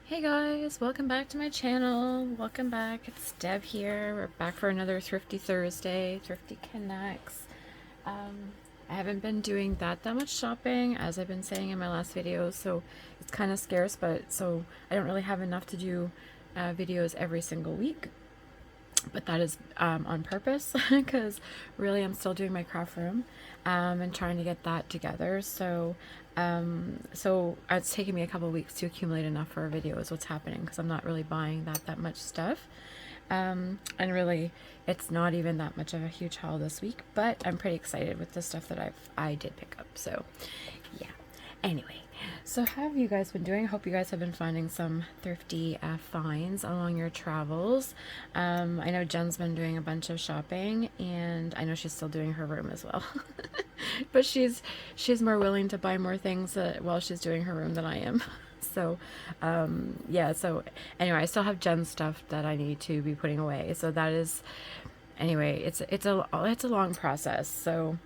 Hey guys, welcome back to my channel. Welcome back. It's Deb here. We're back for another Thrifty Thursday, Thrifty Connects. Um, I haven't been doing that much shopping, as I've been saying in my last video, so it's kind of scarce, but so I don't really have enough to do videos every single week. But that is on purpose because really I'm still doing my craft room and trying to get that together. So it's taken me a couple of weeks to accumulate enough for a video is what's happening because I'm not really buying that much stuff. And really, it's not even that much of a huge haul this week, but I'm pretty excited with the stuff that I did pick up. So, yeah. Anyway, so how have you guys been doing? I hope you guys have been finding some thrifty finds along your travels. I know Jen's been doing a bunch of shopping, and I know she's still doing her room as well. But she's more willing to buy more things while she's doing her room than I am. So, yeah. So anyway, I still have Jen's stuff that I need to be putting away. So that is, anyway, it's a long process. So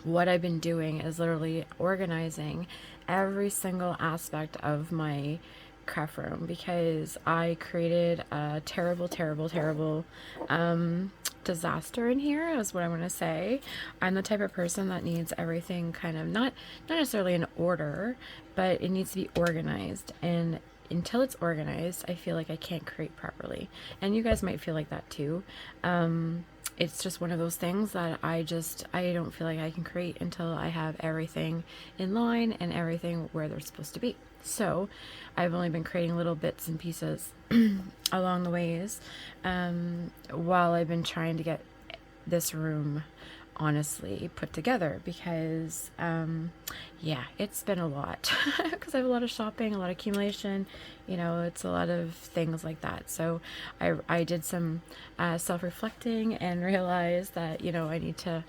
what I've been doing is literally organizing every single aspect of my craft room because I created a terrible disaster in here is what I want to say. I'm the type of person that needs everything kind of not necessarily in order, but it needs to be organized, and until it's organized, I feel like I can't create properly. And you guys might feel like that too. It's just one of those things that I don't feel like I can create until I have everything in line and everything where they're supposed to be. So I've only been creating little bits and pieces along the ways while I've been trying to get this room honestly put together because yeah, it's been a lot because I have a lot of shopping, a lot of accumulation, it's a lot of things like that. So I did some self-reflecting and realized that I need to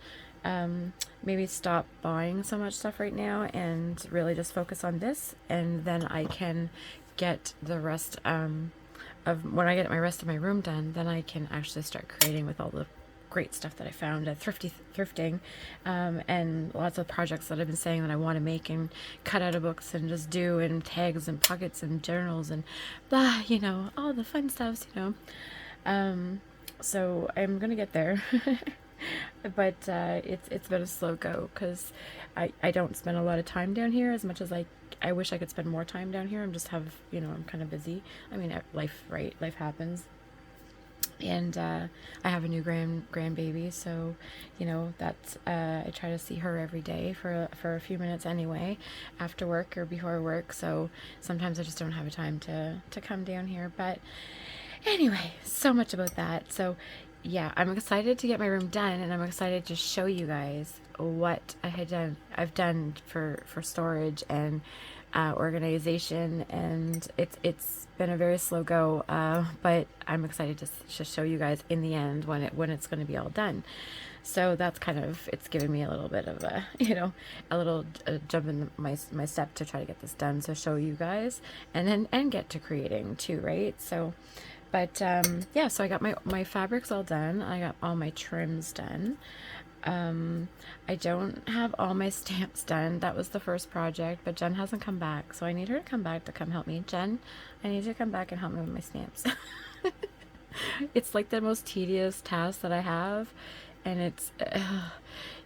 maybe stop buying so much stuff right now and really just focus on this, and then I can get the rest of when I get my rest of my room done, then I can actually start creating with all the great stuff that I found at thrifting, and lots of projects that I've been saying that I want to make and cut out of books and just do, and tags and pockets and journals and blah, all the fun stuffs. So I'm gonna get there. But it's been a slow go because I don't spend a lot of time down here as much as I wish I could spend more time down here. I'm kind of busy. I mean, life, right? Life happens. And I have a new grandbaby, so that's I try to see her every day for a few minutes anyway, after work or before work. So sometimes I just don't have a time to come down here. But anyway, so much about that. So yeah, I'm excited to get my room done, and I'm excited to show you guys what I've done for storage and organization, and it's been a very slow go, but I'm excited to show you guys in the end when it's going to be all done. So that's kind of, it's given me a little bit of a a little jump in my step to try to get this done, so show you guys and get to creating too, right? So but yeah, so I got my fabrics all done. I got all my trims done. I don't have all my stamps done. That was the first project, but Jen hasn't come back, so I need her to come back to come help me. Jen, I need you to come back and help me with my stamps. It's like the most tedious task that I have, and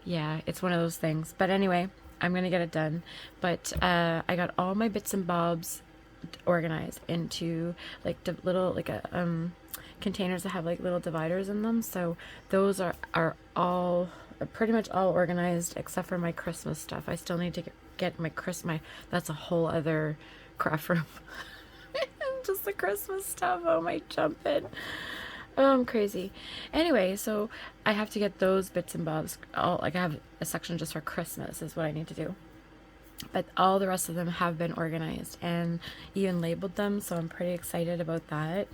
yeah, it's one of those things. But anyway, I'm gonna get it done. But I got all my bits and bobs organized into like little containers that have like little dividers in them. So those are all pretty much all organized except for my Christmas stuff. I still need to get my that's a whole other craft room. Just the Christmas stuff. Oh my jumping. Oh, I'm crazy. Anyway, so I have to get those bits and bobs all, like I have a section just for Christmas is what I need to do, but all the rest of them have been organized and even labeled them, so I'm pretty excited about that.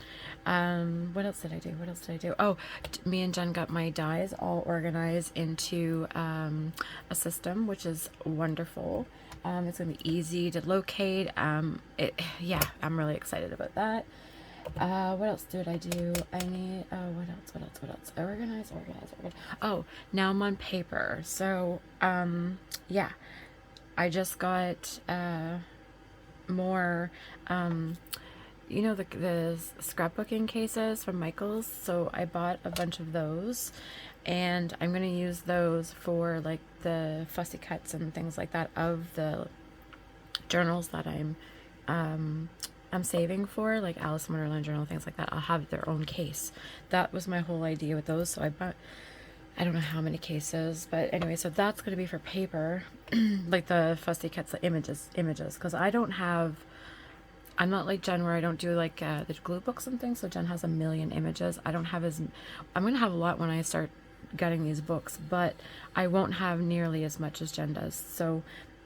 What else did I do? Oh, me and Jen got my dies all organized into a system, which is wonderful. It's gonna be easy to locate. Yeah, I'm really excited about that. What else did I do? I need, what else? Organize. Oh, now I'm on paper. So, yeah, I just got more you know, the scrapbooking cases from Michaels. So I bought a bunch of those, and I'm gonna use those for like the fussy cuts and things like that of the journals that I'm saving for, like Alice in Wonderland journal, things like that. I'll have their own case. That was my whole idea with those. So I bought, I don't know how many cases, but anyway, so that's going to be for paper, like the fussy cuts, the images, because I'm not like Jen where I don't do like the glue books and things. So Jen has a million images. I don't have I'm going to have a lot when I start getting these books, but I won't have nearly as much as Jen does. So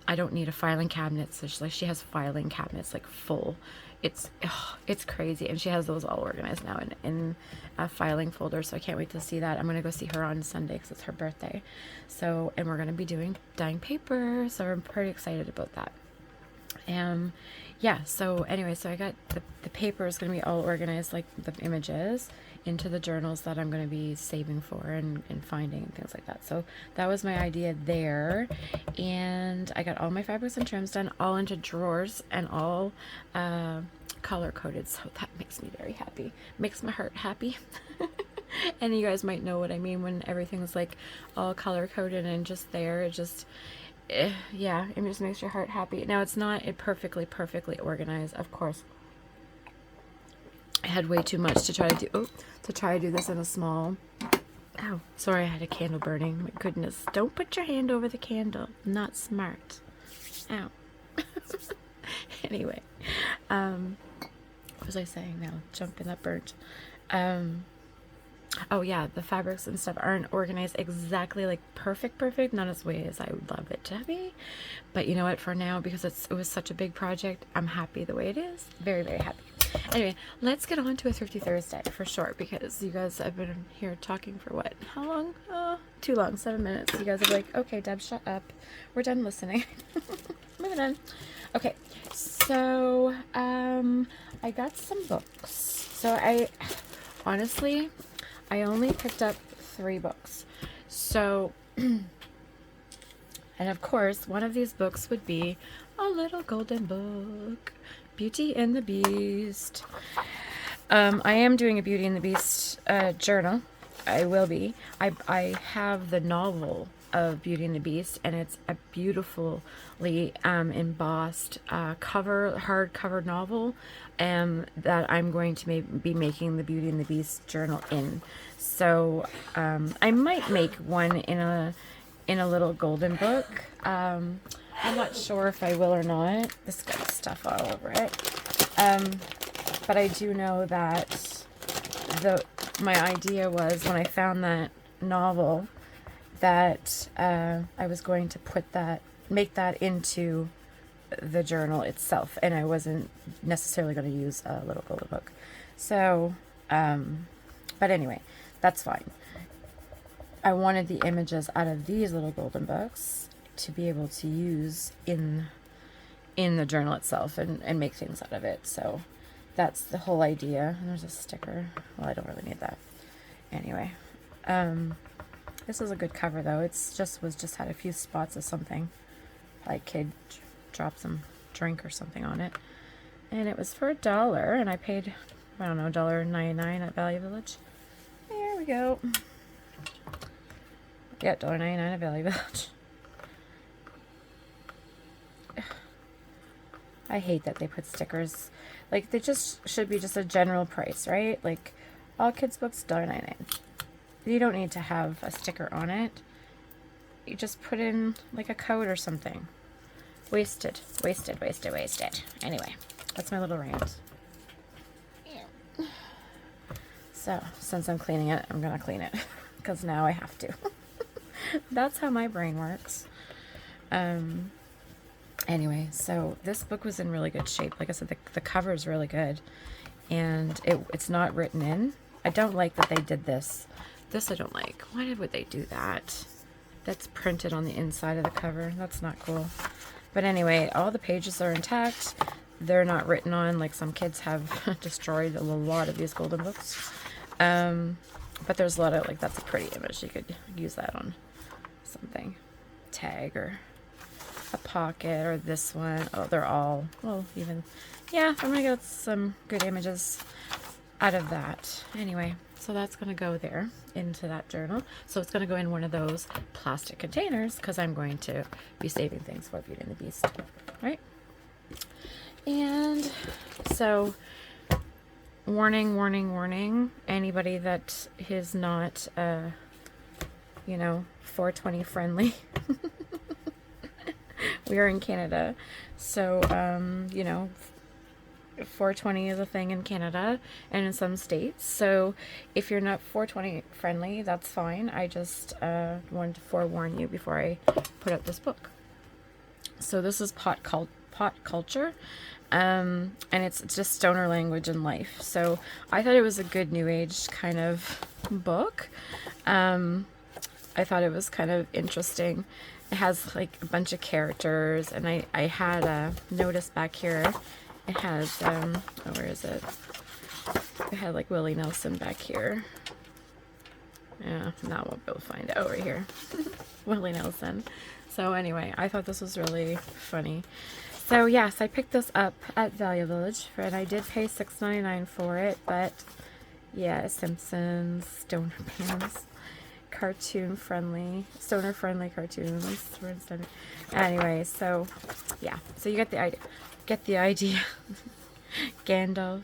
I don't need a filing cabinet. So she has filing cabinets like full. It's crazy, and she has those all organized now in a filing folder. So I can't wait to see that. I'm gonna go see her on Sunday because it's her birthday. So, and we're gonna be dyeing paper. So I'm pretty excited about that. Yeah, so anyway, so I got the paper is going to be all organized, like the images, into the journals that I'm going to be saving for and finding and things like that. So that was my idea there. And I got all my fabrics and trims done, all into drawers and all color coded. So that makes me very happy. Makes my heart happy. And you guys might know what I mean when everything's like all color coded and just there. It just... yeah, it just makes your heart happy. Now it's not perfectly organized, of course. I had way too much to try to do this in a small. Oh, sorry, I had a candle burning. My goodness, don't put your hand over the candle. Not smart. Ow. Anyway, what was I saying now? Jumping that burnt. Oh yeah, the fabrics and stuff aren't organized exactly like perfect, not as way as I would love it to be. But you know what, for now, because it was such a big project, I'm happy the way it is. Very, very happy. Anyway, let's get on to a Thrifty Thursday for sure, because you guys have been here talking for what? How long? Too long, 7 minutes. You guys are like, okay, Deb, shut up. We're done listening. Moving on. Okay, so I got some books. So honestly, I only picked up 3 books. So, and of course, one of these books would be a little golden book, Beauty and the Beast. I am doing a Beauty and the Beast journal. I will be. I have the novel of Beauty and the Beast, and it's a beautifully embossed hardcover novel that I'm going to be making the Beauty and the Beast journal in. So I might make one in a little golden book. I'm not sure if I will or not. This got stuff all over it. But I do know that my idea was, when I found that novel, that I was going to make that into the journal itself, and I wasn't necessarily going to use a little golden book. So, but anyway, that's fine. I wanted the images out of these little golden books to be able to use in the journal itself and make things out of it. So that's the whole idea. And there's a sticker. Well, I don't really need that. Anyway, this is a good cover though. It's just had a few spots of something, like kid dropped some drink or something on it, and it was for $1, and I paid, I don't know, $1.99 at Value Village. There we go. Yeah, $1.99 at Value Village. I hate that they put stickers. Like, they just should be just a general price, right? Like, all kids' books, $1.99. You don't need to have a sticker on it. You just put in, like, a code or something. Wasted. Anyway, that's my little rant. So, since I'm cleaning it, I'm gonna clean it. Because now I have to. That's how my brain works. Anyway, so this book was in really good shape. Like I said, the cover is really good. And it's not written in. I don't like that they did this. This I don't like. Why would they do that? That's printed on the inside of the cover. That's not cool. But anyway, all the pages are intact. They're not written on, like some kids have destroyed a lot of these golden books. But there's a lot of, like, that's a pretty image. You could use that on something. Tag or a pocket, or this one. Oh, they're all, well, even yeah, I'm gonna get some good images out of that. Anyway, so that's gonna go there into that journal. So it's gonna go in one of those plastic containers because I'm going to be saving things for Beauty and the Beast, right? And so, warning, warning, warning, anybody that is not, you know, 420 friendly. We are in Canada, so, you know, 420 is a thing in Canada and in some states. So if you're not 420 friendly, that's fine. I just wanted to forewarn you before I put out this book. So this is pot culture, and it's just stoner language and life. So I thought it was a good new age kind of book. I thought it was kind of interesting. It has like a bunch of characters, and I had a notice back here. It has, oh, where is it? It had like Willie Nelson back here. Yeah, now I won't be able to find it over here. Willie Nelson. So anyway, I thought this was really funny. So yes, I picked this up at Value Village, and I did pay $6.99 for it, but yeah, Simpsons, Stoner Pants, cartoon friendly, stoner friendly cartoons. Anyway, so yeah, so you get the idea. Get the idea. Gandalf.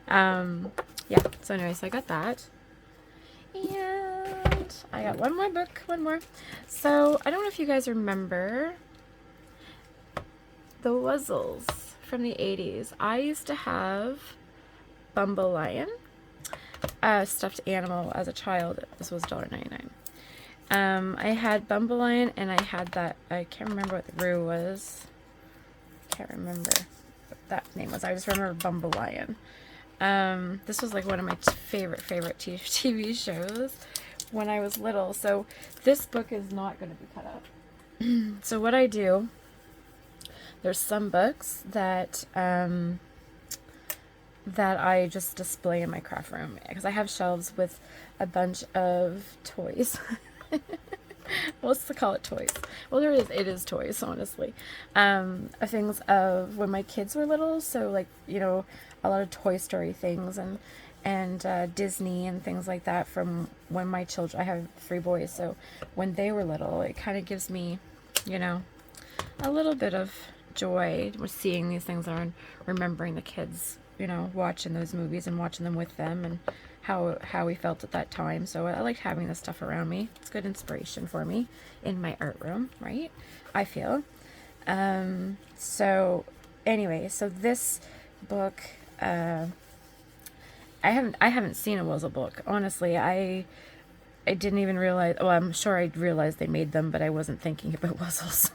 Yeah, so anyway, so I got that. And I got one more. So I don't know if you guys remember the Wuzzles from the 80s. I used to have Bumble Lion, a stuffed animal as a child. This was $1.99. I had Bumble Lion, and I had that, I can't remember what the Roo was. Can't remember what that name was. I just remember Bumble Lion. This was like one of my favorite TV shows when I was little. So this book is not going to be cut up. So what I do, there's some books that that I just display in my craft room because I have shelves with a bunch of toys. Let's call it toys. Well, it is toys, honestly. Things of when my kids were little, so like, you know, a lot of Toy Story things and Disney and things like that from when my children, I have 3 boys, so when they were little, it kind of gives me, you know, a little bit of joy with seeing these things and remembering the kids, you know, watching those movies and watching them with them and how we felt at that time. So I liked having this stuff around me. It's good inspiration for me in my art room, right? I feel. So anyway, so this book, I haven't seen a Wuzzle book. Honestly, I didn't even realize, well, I'm sure I realized they made them, but I wasn't thinking about Wuzzles.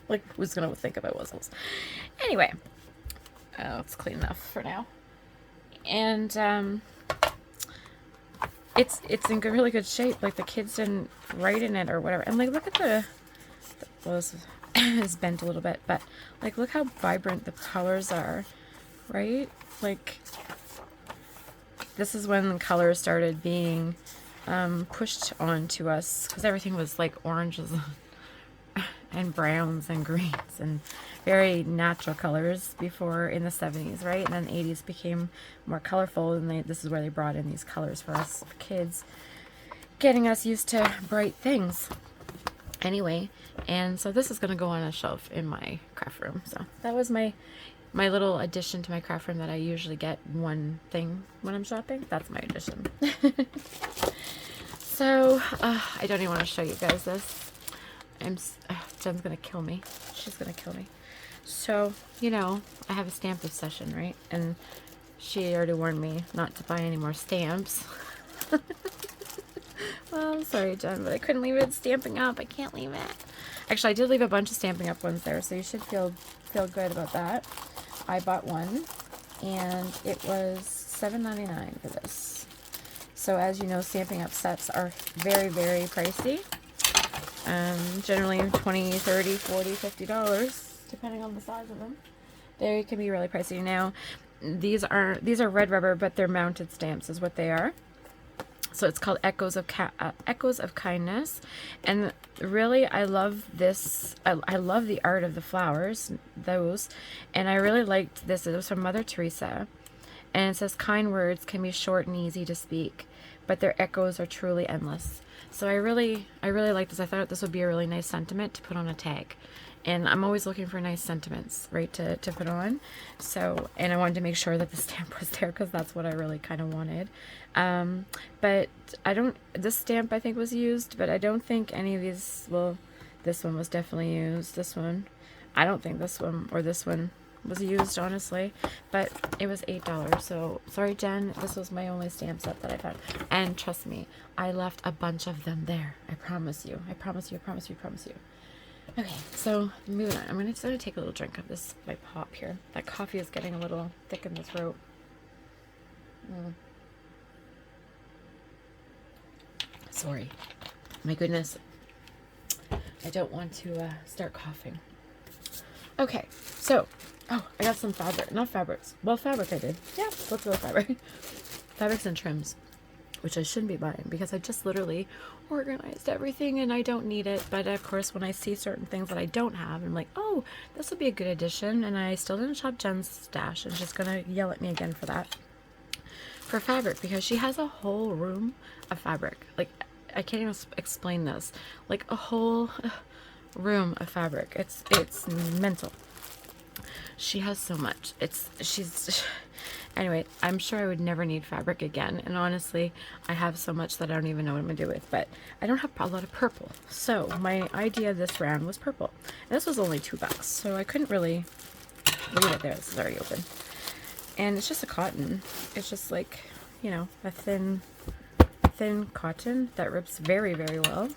Like, who's gonna think about Wuzzles? Anyway, it's clean enough for now. And it's in really good shape. Like, the kids didn't write in it or whatever. And like, look at well, this is bent a little bit, but like, look how vibrant the colors are, right? Like, this is when colors started being pushed onto us, because everything was like oranges and browns and greens and very natural colors before in the 70s, right? And then the 80s became more colorful, and this is where they brought in these colors for us kids, getting us used to bright things. Anyway, and so this is going to go on a shelf in my craft room. So that was my little addition to my craft room that I usually get one thing when I'm shopping. That's my addition. So, I don't even want to show you guys this. Jen's going to kill me. She's going to kill me. So, you know, I have a stamp obsession, right? And she already warned me not to buy any more stamps. Well, I'm sorry, Jen, but I couldn't leave it stamping up. I can't leave it. Actually, I did leave a bunch of stamping up ones there, so you should feel good about that. I bought one, and it was $7.99 for this. So as you know, stamping up sets are very, very pricey. Generally $20, $30, $40, $50, depending on the size of them. They can be really pricey. Now, these are red rubber, but they're mounted stamps is what they are. So it's called Echoes of Kindness, and really I love this. I love the art of the flowers, those, and I really liked this. It was from Mother Teresa, and it says, "Kind words can be short and easy to speak, but their echoes are truly endless." So I really like this. I thought this would be a really nice sentiment to put on a tag. And I'm always looking for nice sentiments, right, to put on. So, and I wanted to make sure that the stamp was there because that's what I really kind of wanted. But I don't, this stamp I think was used, but I don't think any of these, well, this one was definitely used. This one, I don't think this one or this one was used, honestly, but it was $8. So sorry, Jen, this was my only stamp set that I found. And trust me, I left a bunch of them there. I promise you. I promise you. I promise you. I promise you. Okay, so moving on. I'm just gonna take a little drink of this, my pop here. That coffee is getting a little thick in the throat. Sorry. My goodness. I don't want to start coughing. Okay, so, oh, I got some fabric. Not fabrics. Well, fabric I did. Yeah, let's go with fabric. Fabrics and trims, which I shouldn't be buying because I just literally organized everything and I don't need it. But of course, when I see certain things that I don't have, I'm like, oh, this would be a good addition. And I still didn't shop Jen's stash, and she's going to yell at me again for that. For fabric, because she has a whole room of fabric. Like, I can't even explain this. Like, a whole room of fabric. It's mental. She has so much. Anyway, I'm sure I would never need fabric again. And honestly, I have so much that I don't even know what I'm going to do with. But I don't have a lot of purple. So my idea this round was purple. And this was only $2. So I couldn't really leave it there. This is already open. And it's just a cotton. It's just like, you know, a thin cotton that rips very, very well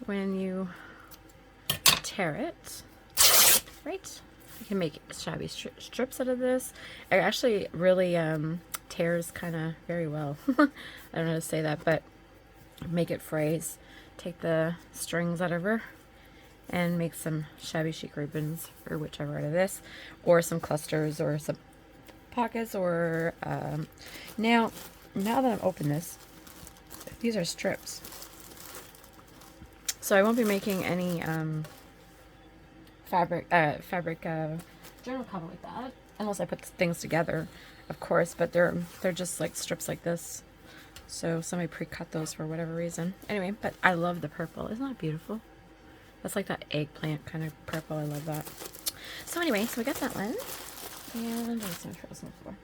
when you tear it. Right? You can make shabby strips out of this. It actually really tears kind of very well. I don't know how to say that, but make it phrase. Take the strings out of her and make some shabby chic ribbons or whichever out of this, or some clusters or some pockets, or now that I've opened this, these are strips. So I won't be making any fabric journal cover with that, unless I put things together, of course, but they're just like strips like this. So somebody pre-cut those for whatever reason. Anyway, but I love the purple. Isn't that beautiful? That's like that eggplant kind of purple. I love that. So anyway, so we got that one. And I'm just going to throw this on the floor.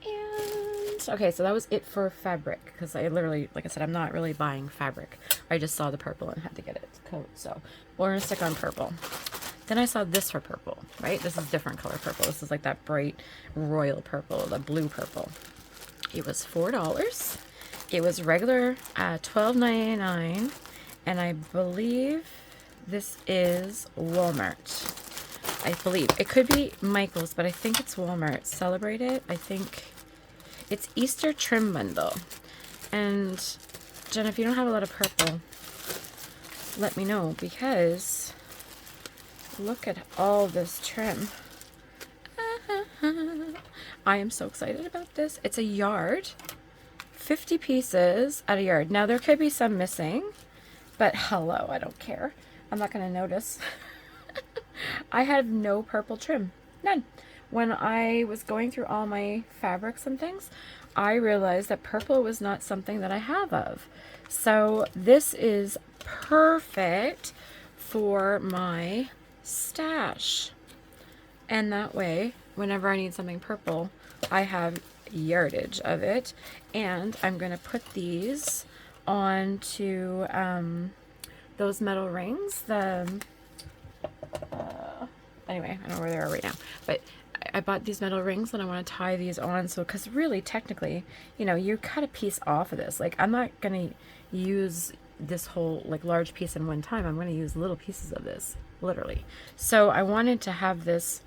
And okay, so that was it for fabric, because I literally, like I said, I'm not really buying fabric. I just saw the purple and had to get it to coat. So we're going to stick on purple. Then I saw this for purple, right? This is different color purple. This is like that bright royal purple, the blue purple. It was $4. It was regular $12.99, and I believe this is Walmart. I believe it could be Michael's, but I think it's Walmart. Celebrate it. I think it's Easter trim bundle. And Jen, if you don't have a lot of purple, let me know, because look at all this trim. I am so excited about this. It's a yard. 50 pieces at a yard. Now there could be some missing, but hello, I don't care. I'm not going to notice. I had no purple trim. None. When I was going through all my fabrics and things, I realized that purple was not something that I have of. So this is perfect for my stash. And that way, whenever I need something purple, I have yardage of it. And I'm going to put these onto those metal rings. Anyway, I don't know where they are right now, but I bought these metal rings and I want to tie these on. So, because really, technically, you know, you cut a piece off of this. Like, I'm not going to use this whole, like, large piece in one time. I'm going to use little pieces of this, literally. So I wanted to have this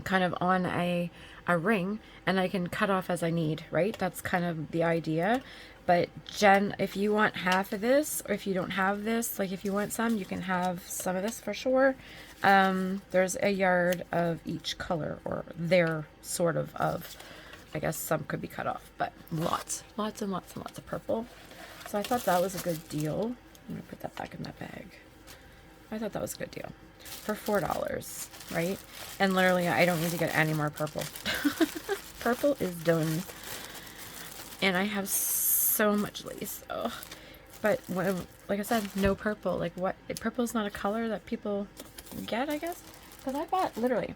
kind of on a ring, and I can cut off as I need, right? That's kind of the idea. But Jen, if you want half of this, or if you don't have this, like if you want some, you can have some of this for sure. There's a yard of each color, or their sort of I guess some could be cut off, but lots and lots of purple. So I thought that was a good deal. I'm gonna put that back in that bag. I thought that was a good deal for $4, right? And literally, I don't need to get any more purple. Purple is done, and I have so much lace. Ugh. But when, like I said, no purple. Like what? Purple is not a color that people get, I guess. Because I bought literally.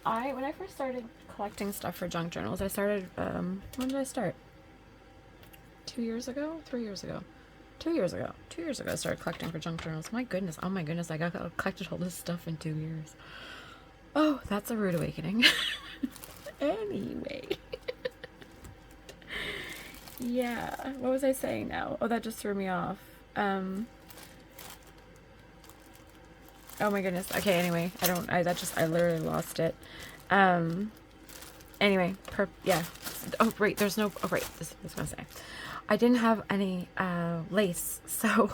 When I first started collecting stuff for junk journals, I started. When did I start? 2 years ago? 3 years ago? 2 years ago. 2 years ago, I started collecting for junk journals. My goodness. Oh my goodness. I collected all this stuff in 2 years. Oh, that's a rude awakening. Anyway. Yeah. What was I saying now? Oh, that just threw me off. Oh my goodness. Okay, anyway. I literally lost it. Anyway. Yeah. Oh, right. This is what I was going to say. I didn't have any lace, so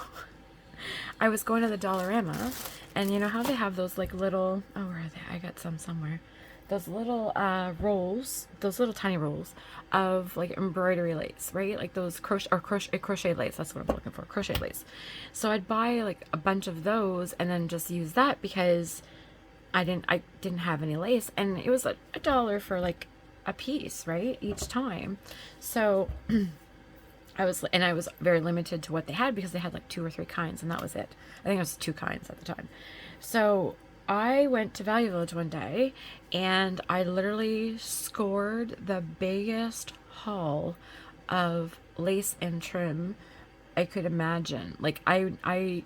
I was going to the Dollarama, and you know how they have those like little, oh, where are they? I got some somewhere. Those little rolls, those little tiny rolls of like embroidery lace, right? Like those crochet lace. That's what I'm looking for, crochet lace. So I'd buy like a bunch of those and then just use that because I didn't have any lace, and it was a $1 for like a piece, right? Each time. So I was very limited to what they had because they had like 2 or 3 kinds, and that was it. I think it was 2 kinds at the time. So I went to Value Village one day, and I literally scored the biggest haul of lace and trim I could imagine. Like I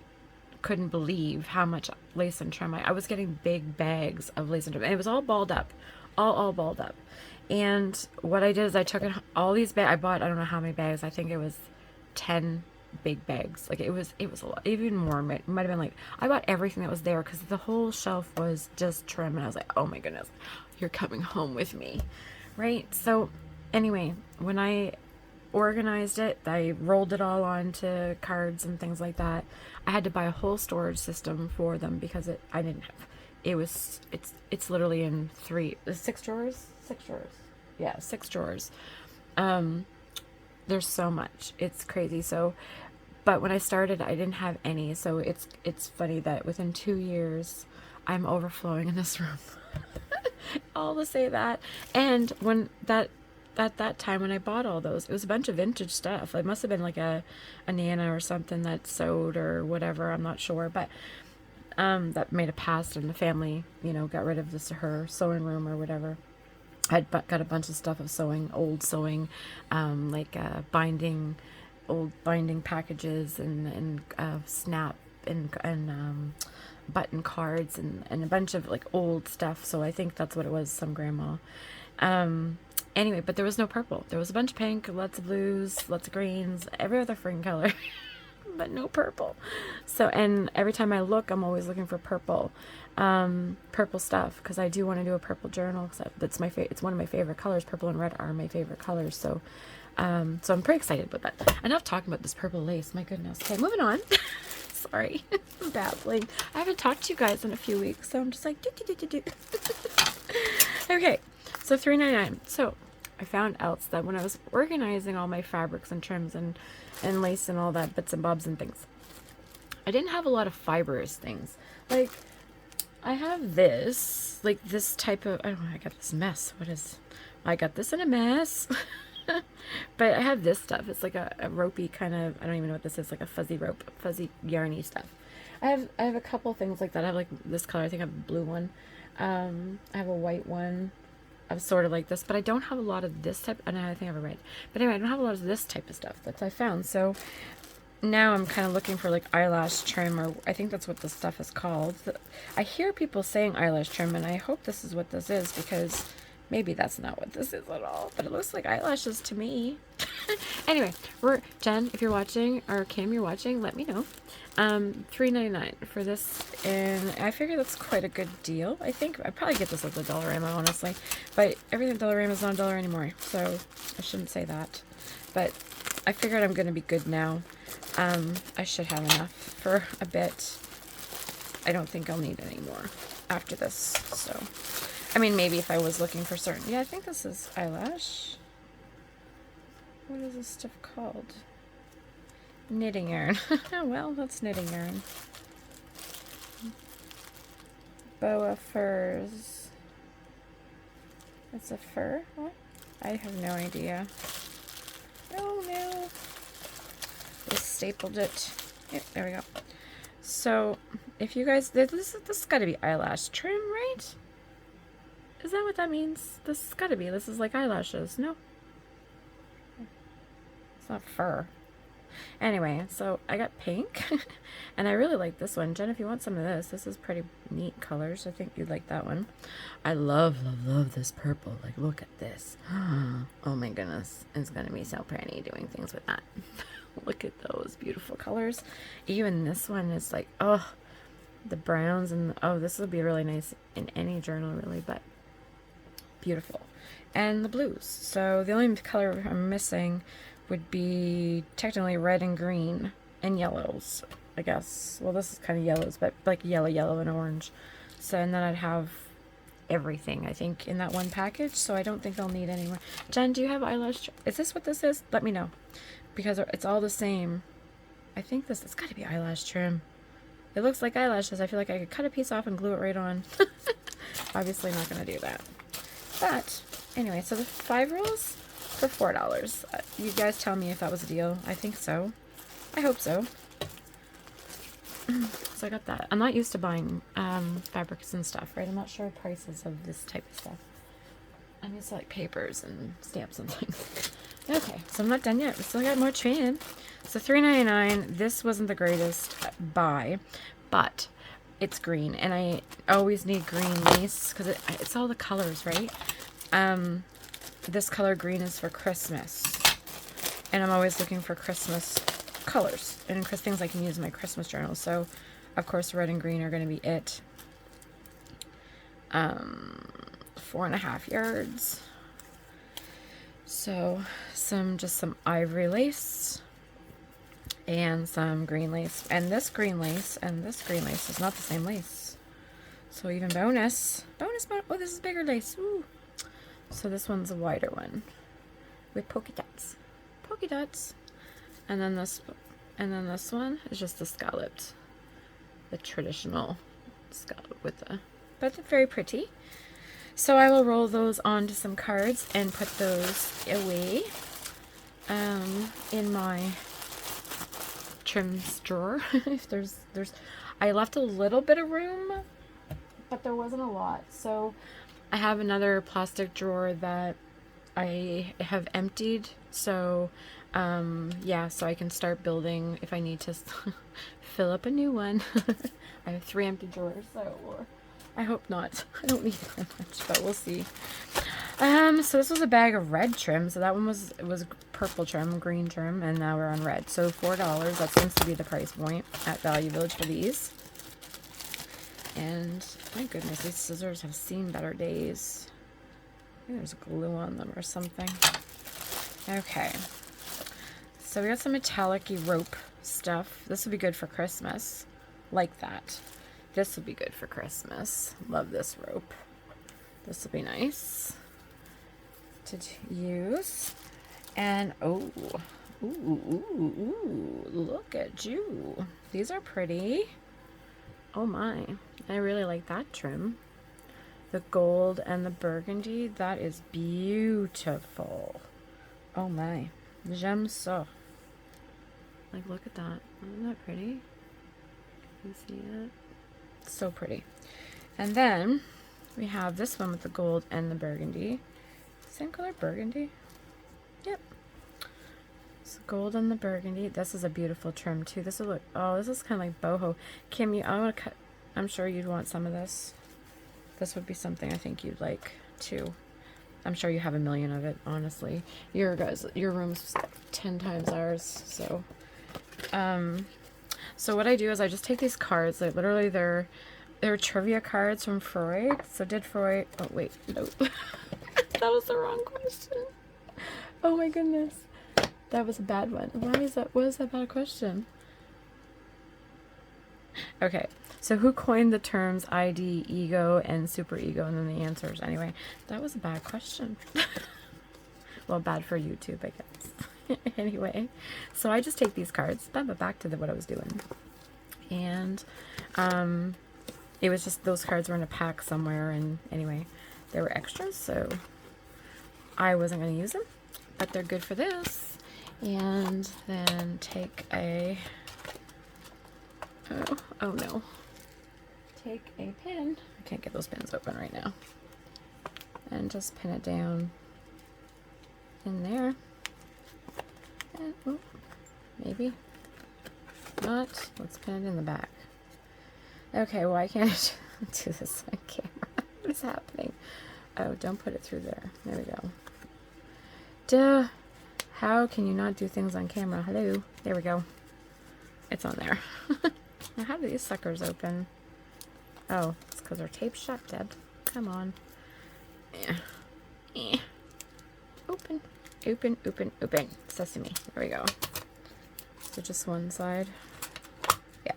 couldn't believe how much lace and trim I was getting. Big bags of lace and trim, and it was all balled up, all balled up. And what I did is I took all these bags. I bought, I don't know how many bags. I think it was 10 big bags. Like it was a lot, even more. It might have been like, I bought everything that was there because the whole shelf was just trim. And I was like, oh my goodness, you're coming home with me. Right? So anyway, when I organized it, I rolled it all onto cards and things like that. I had to buy a whole storage system for them because I didn't have, it's literally in 6 drawers. Yeah, 6 drawers. There's so much. It's crazy. So, but when I started, I didn't have any. So it's funny that within 2 years, I'm overflowing in this room. All to say that. And when at that time when I bought all those, it was a bunch of vintage stuff. It must have been like a Nana or something that sewed or whatever. I'm not sure, but that made a past, and the family, got rid of her sewing room or whatever. I'd got a bunch of stuff of old sewing, like old binding packages and snap and button cards and a bunch of like old stuff. So I think that's what it was, some grandma. Anyway, but there was no purple. There was a bunch of pink, lots of blues, lots of greens, every other freaking color. But no purple. So, and every time I look, I'm always looking for purple stuff, because I do want to do a purple journal, because it's it's one of my favorite colors. Purple and red are my favorite colors. So I'm pretty excited about that. Enough talking about this purple lace, my goodness. Okay, moving on. Sorry, I'm babbling. I haven't talked to you guys in a few weeks, so I'm just like do. Okay, so $3.99. So I found out that when I was organizing all my fabrics and trims and lace and all that bits and bobs and things, I didn't have a lot of fibrous things. Like, I have this, like this type of, I don't know, I got this mess. I got this in a mess. But I have this stuff. It's like a ropey kind of, I don't even know what this is, like a fuzzy rope, fuzzy yarny stuff. I have a couple things like that. I have like this color, I think I have a blue one. I have a white one. I'm sort of like this, but I don't have a lot of this type, and I think I have a red. But anyway, I don't have a lot of this type of stuff that I found. So now I'm kind of looking for like eyelash trim, or I think that's what this stuff is called. I hear people saying eyelash trim, and I hope this is what this is, because maybe that's not what this is at all, but it looks like eyelashes to me. Anyway, Jen, if you're watching, or Kim, you're watching, let me know. $3.99 for this, and I figure that's quite a good deal. I think I'd probably get this at the Dollarama, honestly, but everything at Dollarama is not $1 anymore, so I shouldn't say that. But I figured I'm going to be good now. I should have enough for a bit. I don't think I'll need any more after this, so I mean, maybe if I was looking for certain. Yeah, I think this is eyelash. What is this stuff called? Knitting yarn. Well, that's knitting yarn. Boa furs. It's a fur? What? I have no idea. Oh no. They stapled it. Yep, there we go. So, if you guys, this has got to be eyelash trim, right? Is that what that means? This has got to be. This is like eyelashes. No. It's not fur. Anyway, so I got pink, and I really like this one. Jen, if you want some of this is pretty neat colors. I think you'd like that one. I love this purple. Like, look at this. Oh my goodness. It's going to be so pretty doing things with that. Look at those beautiful colors. Even this one is like, oh, the browns, and oh, this would be really nice in any journal, really, but beautiful. And the blues. So the only color I'm missing would be technically red and green and yellows, I guess. Well, this is kind of yellows, but like yellow, and orange. So, and then I'd have everything, I think, in that one package. So I don't think I'll need any more. Jen, do you have eyelash? Is this what this is? Let me know, because it's all the same. I think this, it's got to be eyelash trim. It looks like eyelashes. I feel like I could cut a piece off and glue it right on. Obviously not going to do that. But anyway, so the 5 rolls for $4. You guys tell me if that was a deal. I think so. I hope so. So I got that. I'm not used to buying fabrics and stuff, right? I'm not sure prices of this type of stuff. I'm used to like papers and stamps and things. Okay, so I'm not done yet. We still got more trim. So $3.99. This wasn't the greatest buy, but it's green, and I always need green lace because it's all the colors, right? This color green is for Christmas, and I'm always looking for Christmas colors and things I can use in my Christmas journal. So, of course, red and green are going to be it. 4.5 yards. So, just some ivory lace and some green lace, and this green lace is not the same lace. So even bonus. Oh, this is bigger lace. Ooh. So this one's a wider one with polka dots. And then this one is just the scalloped, the traditional scallop with the, but they're very pretty. So I will roll those onto some cards and put those away in my trims drawer. If there's I left a little bit of room, but there wasn't a lot. So I have another plastic drawer that I have emptied. So yeah, so I can start building if I need to fill up a new one. I have 3 empty drawers, so I hope not. I don't need that much, but we'll see. So this was a bag of red trim. So that one was purple trim, green trim, and now we're on red. So $4. That seems to be the price point at Value Village for these. And my goodness, these scissors have seen better days. I think there's glue on them or something. Okay. So we got some metallic-y rope stuff. This would be good for Christmas. Like that. This would be good for Christmas. Love this rope. This will be nice to use. And ooh, look at you. These are pretty. Oh my, I really like that trim. The gold and the burgundy, that is beautiful. Oh my, j'aime ça. Like, look at that. Isn't that pretty? Can you see it? So pretty. And then we have this one with the gold and the burgundy. Same color, burgundy. Yep. So gold and the burgundy. This is a beautiful trim too. This will look, oh, this is kind of like boho. Kim, I want to cut. I'm sure you'd want some of this. This would be something I think you'd like too. I'm sure you have a million of it, honestly. Your room's 10 times ours, so. So what I do is I just take these cards. Like literally, they're trivia cards from Freud. So did Freud? Oh wait, no, that was the wrong question. Oh my goodness, that was a bad one. Why is that? What is that bad question? Okay, so who coined the terms ID, ego, and super ego? And then the answers. Anyway, that was a bad question. Well, bad for YouTube, I guess. Anyway, so I just take these cards, but back to what I was doing. And it was just those cards were in a pack somewhere, and anyway, they were extras, so I wasn't going to use them, but they're good for this. And then take a, oh no, take a pin. I can't get those pins open right now. And just pin it down in there. And, oh, maybe not. Let's pin it in the back. Okay, why can't I do this on camera? What is happening? Oh, don't put it through there. There we go. Duh. How can you not do things on camera? Hello. There we go. It's on there. Now, how do these suckers open? Oh, it's because they're taped shut, Deb. Come on. Open. Open, open, open. Sesame. There we go. So just one side. Yeah.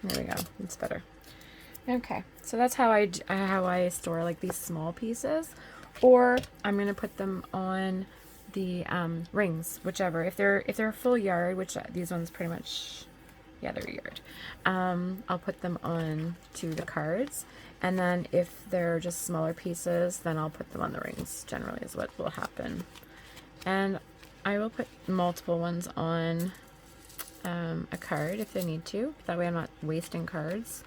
There we go. It's better. Okay. So that's how I store like these small pieces. Or I'm going to put them on the rings, whichever. If they're a full yard, which these ones pretty much, yeah, they're a yard. I'll put them on to the cards, and then if they're just smaller pieces, then I'll put them on the rings. Generally, is what will happen. And I will put multiple ones on a card if they need to. That way, I'm not wasting cards.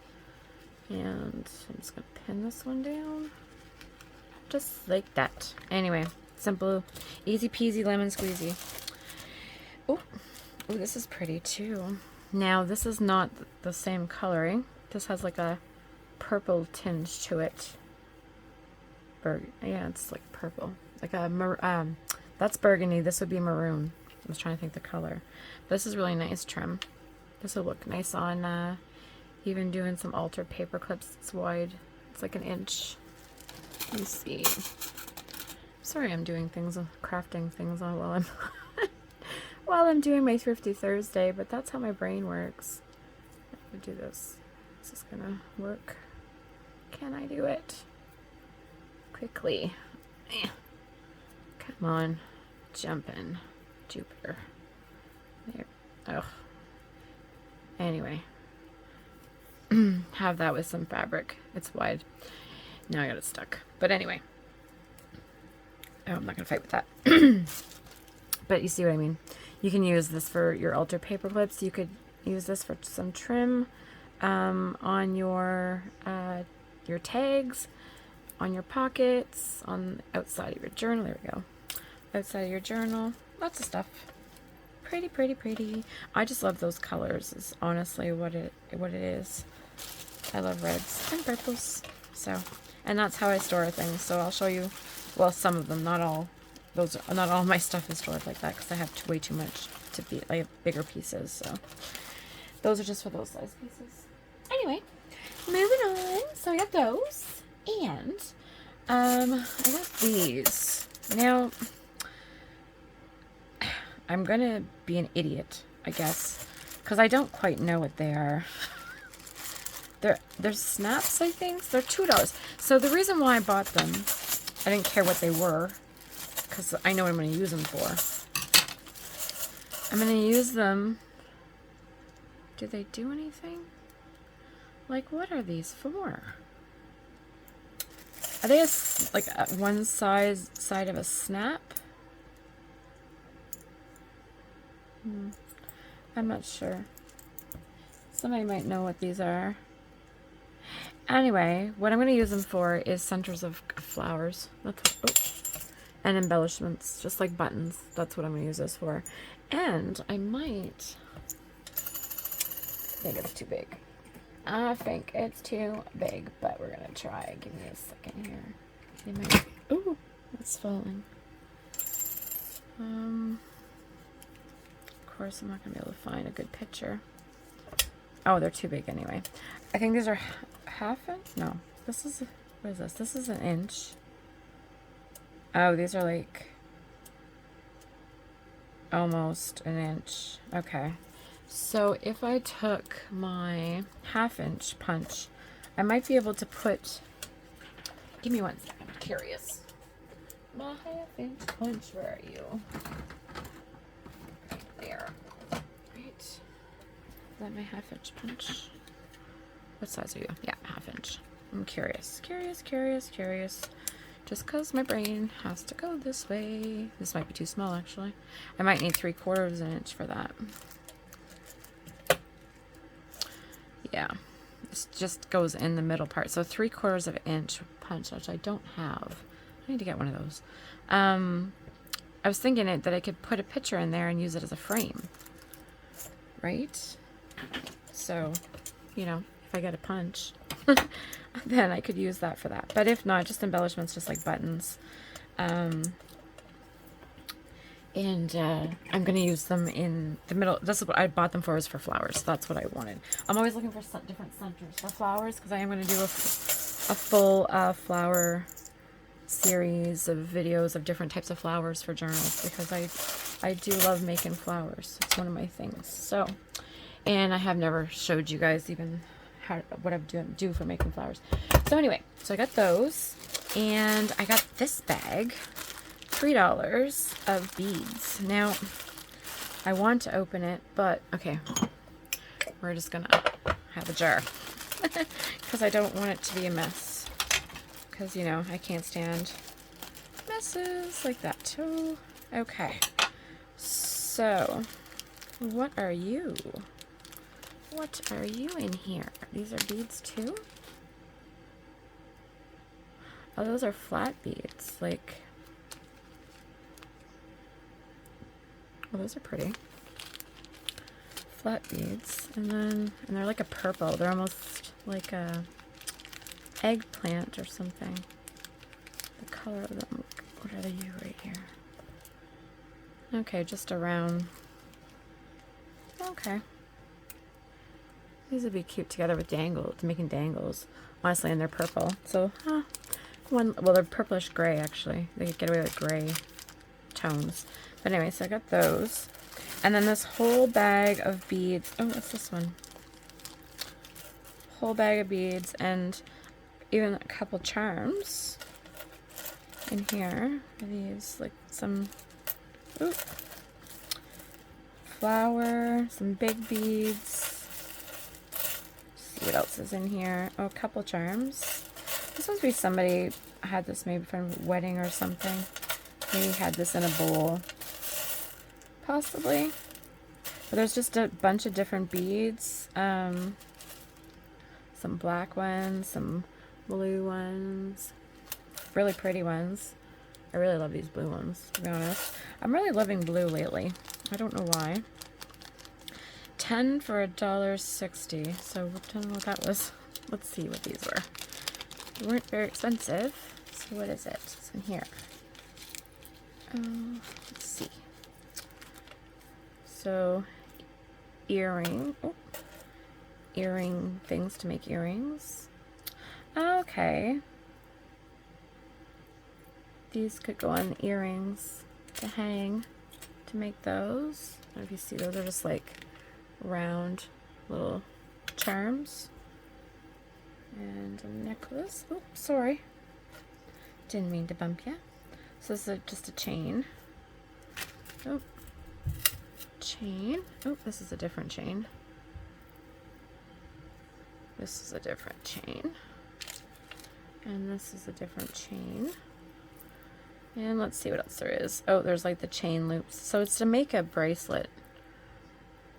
And I'm just gonna pin this one down, just like that. Anyway. Simple, easy peasy, lemon squeezy. Oh, this is pretty too. Now, this is not the same coloring. This has like a purple tinge to it. Yeah, it's like purple. Like a that's burgundy. This would be maroon. I was trying to think the color. This is really nice trim. This will look nice on even doing some altered paper clips. It's wide. It's like an inch. Let me see. Sorry, I'm doing things, crafting things on while I'm doing my Thrifty Thursday, but that's how my brain works. I could do this. Is this gonna work? Can I do it? Quickly. Come on. Jump in. Jupiter. There. Oh. Anyway. Have that with some fabric. It's wide. Now I got it stuck. But anyway. Oh, I'm not going to fight with that. But you see what I mean. You can use this for your altered paper clips. You could use this for some trim on your tags, on your pockets, on outside of your journal. There we go. Outside of your journal. Lots of stuff. Pretty, pretty, pretty. I just love those colors. Is honestly what it is. I love reds and purples. So, and that's how I store things. So I'll show you. Well, some of them, not all. Not all my stuff is stored like that because I have way too much to be. I have bigger pieces, so those are just for those size pieces. Anyway, moving on. So I got those, and I got these. Now, I'm gonna be an idiot, I guess, because I don't quite know what they are. They're snaps, I think. They're $2. So the reason why I bought them, I didn't care what they were, because I know what I'm going to use them for. I'm going to use them. Do they do anything? Like, what are these for? Are they like one side of a snap? I'm not sure. Somebody might know what these are. Anyway, what I'm going to use them for is centers of flowers. And embellishments, just like buttons. That's what I'm going to use this for. And I might... think it's too big. I think it's too big, but we're going to try. Give me a second here. Ooh, it's falling. Of course, I'm not going to be able to find a good picture. Oh, they're too big anyway. I think these are half inch? No. This is... what is this? This is an inch. Oh, these are like... almost an inch. Okay. So if I took my 1/2" punch, I might be able to put, give me 1 second, I'm curious. My 1/2" punch, where are you? Right there. Right. Is that my 1/2" punch? What size are you? Yeah, 1/2". I'm curious. Just because my brain has to go this way. This might be too small, actually. I might need 3/4 inch for that. Yeah, this just goes in the middle part. So 3/4 inch punch, which I don't have. I need to get one of those. I was thinking that I could put a picture in there and use it as a frame, right? So, you know, if I get a punch, then I could use that for that. But if not, just embellishments, just like buttons. And I'm going to use them in the middle. This is what I bought them for, is for flowers. That's what I wanted. I'm always looking for different centers for flowers, because I am going to do a full flower series of videos of different types of flowers for journals, because I do love making flowers. It's one of my things. So, and I have never showed you guys even what I do for making flowers. So anyway, so I got those, and I got this bag, $3 of beads. Now, I want to open it, but okay, we're just gonna have a jar because I don't want it to be a mess, because, you know, I can't stand messes like that too. Okay, so what are you? What are you in here? These are beads too? Oh, those are flat beads. Like, oh, those are pretty. Flat beads. And they're like a purple. They're almost like a eggplant or something. The color of them. What are they right here? Okay, just a round. Okay. These would be cute together with dangles, making dangles. Honestly, and they're purple. So, well, they're purplish gray, actually. They could get away with gray tones. But anyway, so I got those. And then this whole bag of beads. Oh, what's this one? Whole bag of beads, and even a couple charms in here. Are these like some flower, some big beads. See what else is in here. Oh, a couple charms. This must be somebody had this maybe from a wedding or something. Maybe had this in a bowl. Possibly. But there's just a bunch of different beads. Some black ones, some blue ones. Really pretty ones. I really love these blue ones, to be honest. I'm really loving blue lately. I don't know why. 10 for $1.60. So I don't know what that was. Let's see what these were. They weren't very expensive. So what is it? It's in here. Let's see. So earring things to make earrings. Okay. These could go on earrings to hang to make those. I don't know if you see, those are just like round little charms. And a necklace. Oh, sorry. Didn't mean to bump you. So this is just a chain. Oh. Chain. Oh, this is a different chain. This is a different chain. And this is a different chain. And let's see what else there is. Oh, there's like the chain loops. So it's to make a bracelet.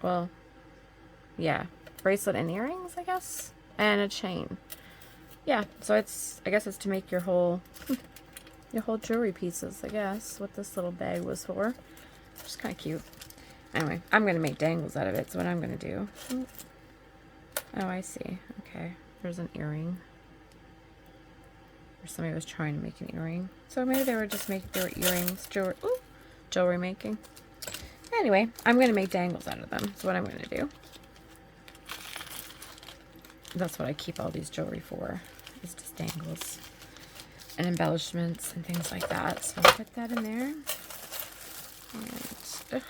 Well, yeah. Bracelet and earrings, I guess. And a chain. Yeah, so it's, I guess it's to make your whole jewelry pieces, I guess, what this little bag was for. Which is kind of cute. Anyway, I'm going to make dangles out of it, so what I'm going to do. Oh, I see. Okay, there's an earring. Or somebody was trying to make an earring. So maybe they were just making, they were earrings, jewelry making. Anyway, I'm going to make dangles out of them. That's what I'm going to do. That's what I keep all these jewelry for, is just dangles and embellishments and things like that. So I'll put that in there. And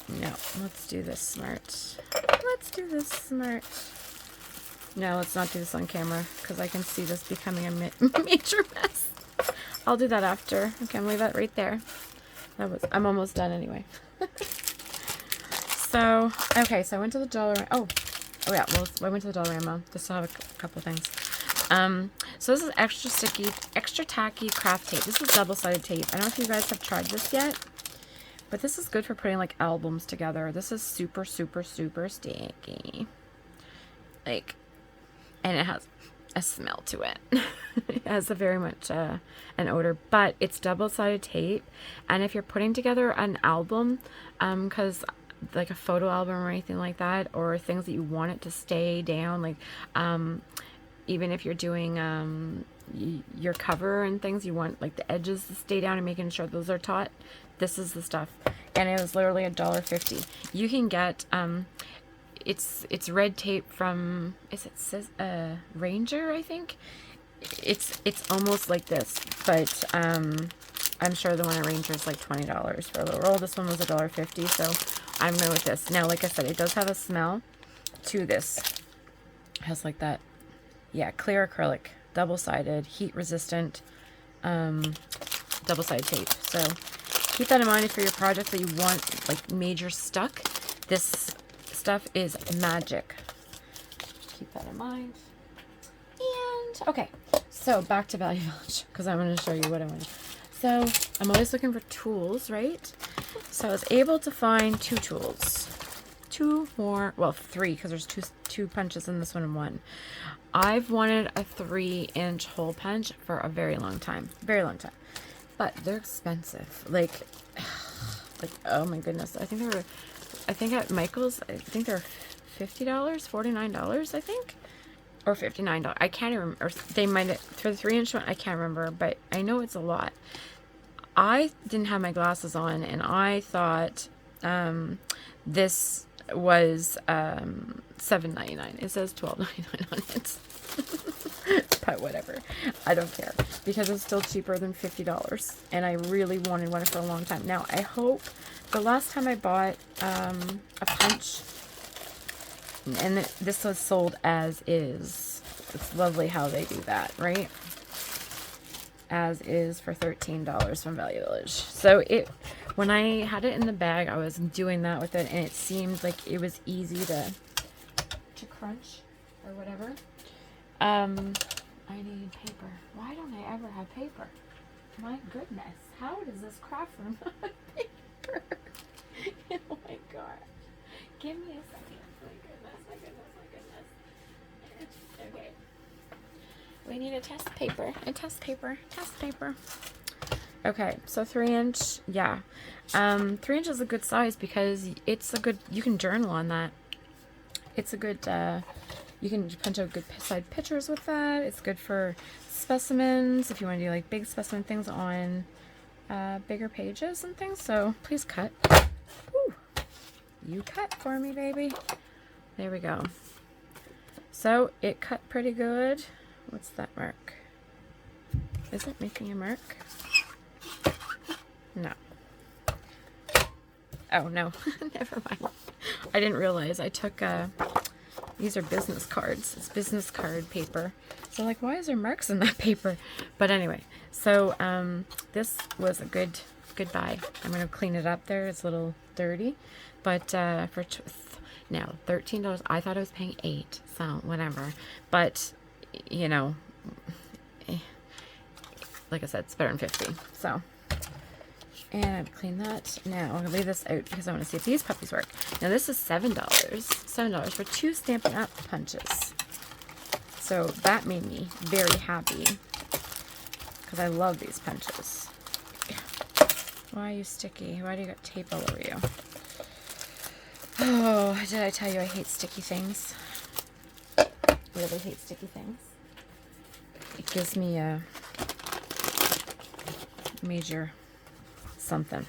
No, let's do this smart. Let's do this smart. No, let's not do this on camera because I can see this becoming a major mess. I'll do that after. Okay, I'm leave that right there. I'm almost done anyway. So, okay, so I went to the Dollar. Oh yeah, well, I went to the Dollarama just to have a couple things. So this is extra sticky, extra tacky craft tape. This is double-sided tape. I don't know if you guys have tried this yet, but this is good for putting like albums together. This is super, super, super sticky. Like, and it has a smell to it. It has a very much an odor, but it's double-sided tape. And if you're putting together an album, because like a photo album or anything like that, or things that you want it to stay down, like even if you're doing your cover and things, you want like the edges to stay down and making sure those are taut. This is the stuff, and it was literally $1.50. You can get it's red tape from, is it says Ranger, I think. It's almost like this, but I'm sure the one at Ranger is like $20 for a little roll. This one was $1.50, so I'm going with this. Now, like I said, it does have a smell to this. It has like that, yeah, clear acrylic, double-sided, heat-resistant, double-sided tape. So keep that in mind for your project that you want like major stuck. This stuff is magic. Keep that in mind. And okay, so back to Value Village because I'm going to show you what I want. So I'm always looking for tools, right? So I was able to find 2 tools. 2 more, well, 3, because there's two punches in this one and 1. I've wanted a 3-inch hole punch for a very long time. Very long time. But they're expensive. Like oh my goodness. I think at Michael's, I think they're $50, $49, I think. Or $59. I can't even remember. Or they might have, for the 3-inch one, I can't remember, but I know it's a lot. I didn't have my glasses on, and I thought this was $7.99. It says $12.99 on it. But whatever. I don't care. Because it's still cheaper than $50. And I really wanted one for a long time. Now, I hope the last time I bought a punch, and this was sold as is. It's lovely how they do that, right? As is for $13 from Value Village. So when I had it in the bag, I was doing that with it, and it seemed like it was easy to crunch or whatever. I need paper. Why don't I ever have paper? My goodness, how does this craft room not have paper? Oh my god. Give me a second. My goodness. Okay. We need a test paper. Test paper. Okay, so 3-inch, yeah. 3-inch is a good size because it's a good, you can journal on that. It's a good, you can punch out good side pictures with that. It's good for specimens if you want to do like big specimen things on bigger pages and things. So please cut. Woo. You cut for me, baby. There we go. So it cut pretty good. What's that mark? Is it making a mark? No. Oh, no. Never mind. I didn't realize I took, these are business cards. It's business card paper. So, like, why is there marks in that paper? But anyway, so, this was a good buy. I'm going to clean it up there. It's a little dirty. But, now, $13. I thought I was paying $8. So, whatever. But, you know, like I said, it's better than 50. So, and I've cleaned that. Now, I'm going to leave this out because I want to see if these puppies work. Now, this is $7. $7 for 2 Stampin' Up! Punches. So, that made me very happy because I love these punches. Why are you sticky? Why do you got tape all over you? Oh, did I tell you I hate sticky things? Really hate sticky things. It gives me a major something.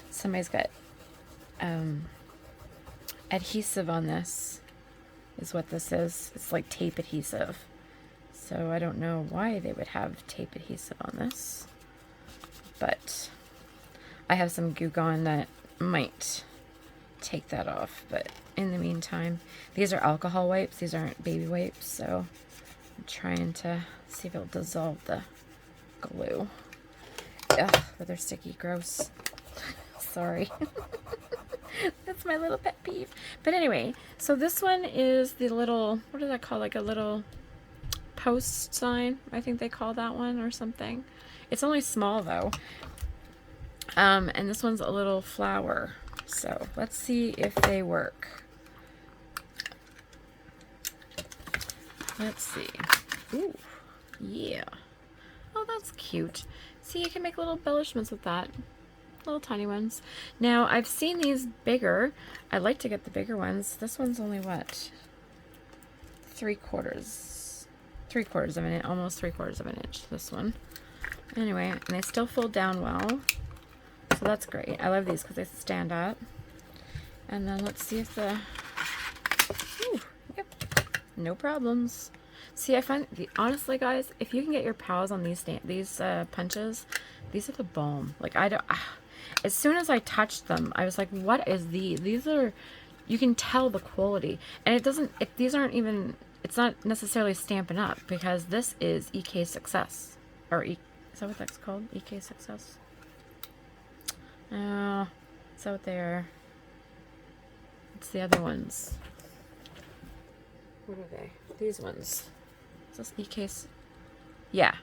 Somebody's got adhesive on this, is what this is. It's like tape adhesive. So I don't know why they would have tape adhesive on this. But I have some Goo Gone that might take that off. But in the meantime, these are alcohol wipes. These aren't baby wipes, so I'm trying to see if it'll dissolve the glue. Ugh, but they're sticky, gross. Sorry. That's my little pet peeve. But anyway, so this one is the little, what do they call, like a little post sign? I think they call that one or something. It's only small though. And this one's a little flower. So let's see if they work. Let's see. Ooh, yeah. Oh, that's cute. See, you can make little embellishments with that. Little tiny ones. Now, I've seen these bigger. I'd like to get the bigger ones. This one's only what? 3/4 of an inch, almost 3/4 of an inch, this one. Anyway, and they still fold down well. So that's great. I love these because they stand up. And then let's see if the... Ooh, yep. No problems. See, I find, honestly, guys, if you can get your pals on these punches, these are the bomb. Like, I don't... As soon as I touched them, I was like, what is these? These are... You can tell the quality. And it doesn't... these aren't even... It's not necessarily Stampin' Up! Because this is EK Success. Or is that what that's called? EK Success? Oh, it's out there. It's the other ones. What are they? These ones. Is this EK? Yeah.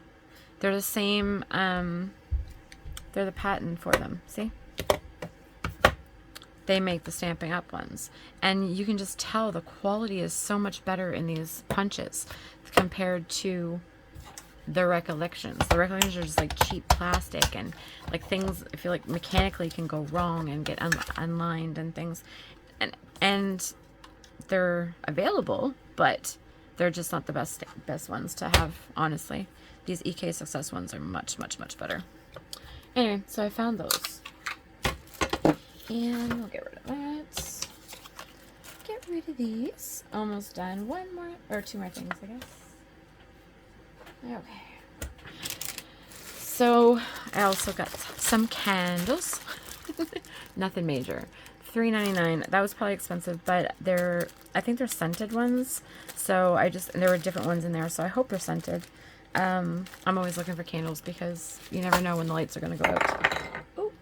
They're the same, they're the patent for them. See? They make the Stampin' Up! Ones. And you can just tell the quality is so much better in these punches compared to the Recollections. The Recollections are just like cheap plastic, and like things, I feel like mechanically can go wrong and get unlined and things. And they're available, but they're just not the best ones to have, honestly. These EK Success ones are much, much, much better. Anyway, so I found those. And we'll get rid of that. Get rid of these. Almost done. One more, or two more things, I guess. Okay. So, I also got some candles. Nothing major. $3.99. That was probably expensive, but I think they're scented ones. So and there were different ones in there, so I hope they're scented. I'm always looking for candles because you never know when the lights are going to go out. Oh,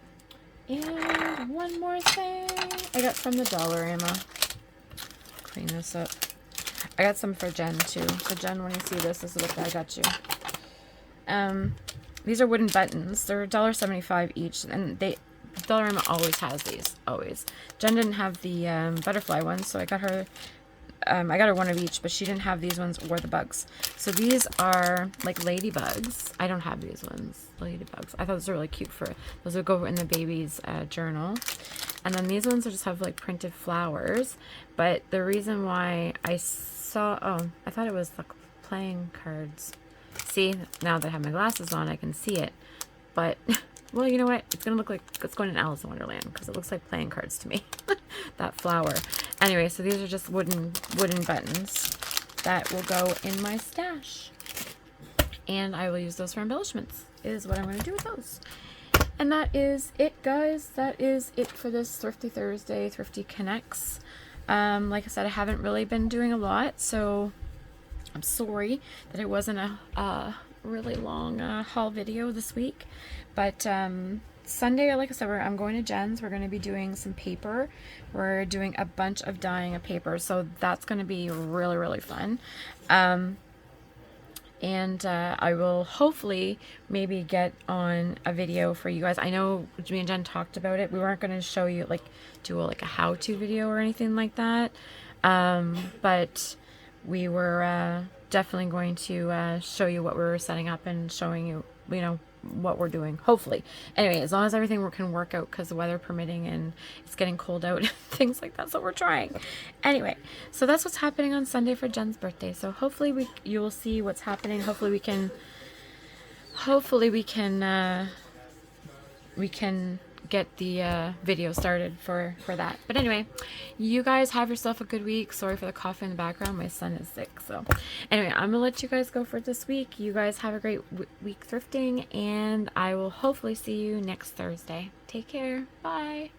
and one more thing I got from the Dollarama. Clean this up. I got some for Jen too. So Jen, when you see this is what I got you. These are wooden buttons. They're $1.75 each, and Dollarama always has these, always. Jen didn't have the butterfly ones, so I got her one of each, but she didn't have these ones or the bugs. So these are like ladybugs. I don't have these ones, ladybugs. I thought those were really cute those would go in the baby's journal. And then these ones just have like printed flowers. But the reason why I thought it was like playing cards. See, now that I have my glasses on, I can see it. But... Well, you know what? It's going to look like it's going in Alice in Wonderland because it looks like playing cards to me. That flower. Anyway, so these are just wooden buttons that will go in my stash. And I will use those for embellishments, is what I'm going to do with those. And that is it, guys. That is it for this Thrifty Thursday, Thrifty Connects. Like I said, I haven't really been doing a lot, so I'm sorry that it wasn't a really long haul video this week. But Sunday, like I said, I'm going to Jen's. We're going to be doing some paper. We're doing a bunch of dyeing of paper, so that's going to be really, really fun. And I will hopefully maybe get on a video for you guys. I know me and Jen talked about it. We weren't going to show you, like, do a how-to video or anything like that. But we were definitely going to show you what we were setting up and showing you, you know, what we're doing, hopefully. Anyway, as long as everything can work out, because the weather permitting and it's getting cold out, things like that, so we're trying. Anyway, so that's what's happening on Sunday for Jen's birthday. So hopefully you will see what's happening. Hopefully we can get the video started for that. But anyway, you guys have yourself a good week. Sorry for the cough in the background. My son is sick. So anyway, I'm gonna let you guys go for this week. You guys have a great week thrifting, and I will hopefully see you next Thursday. Take care. Bye.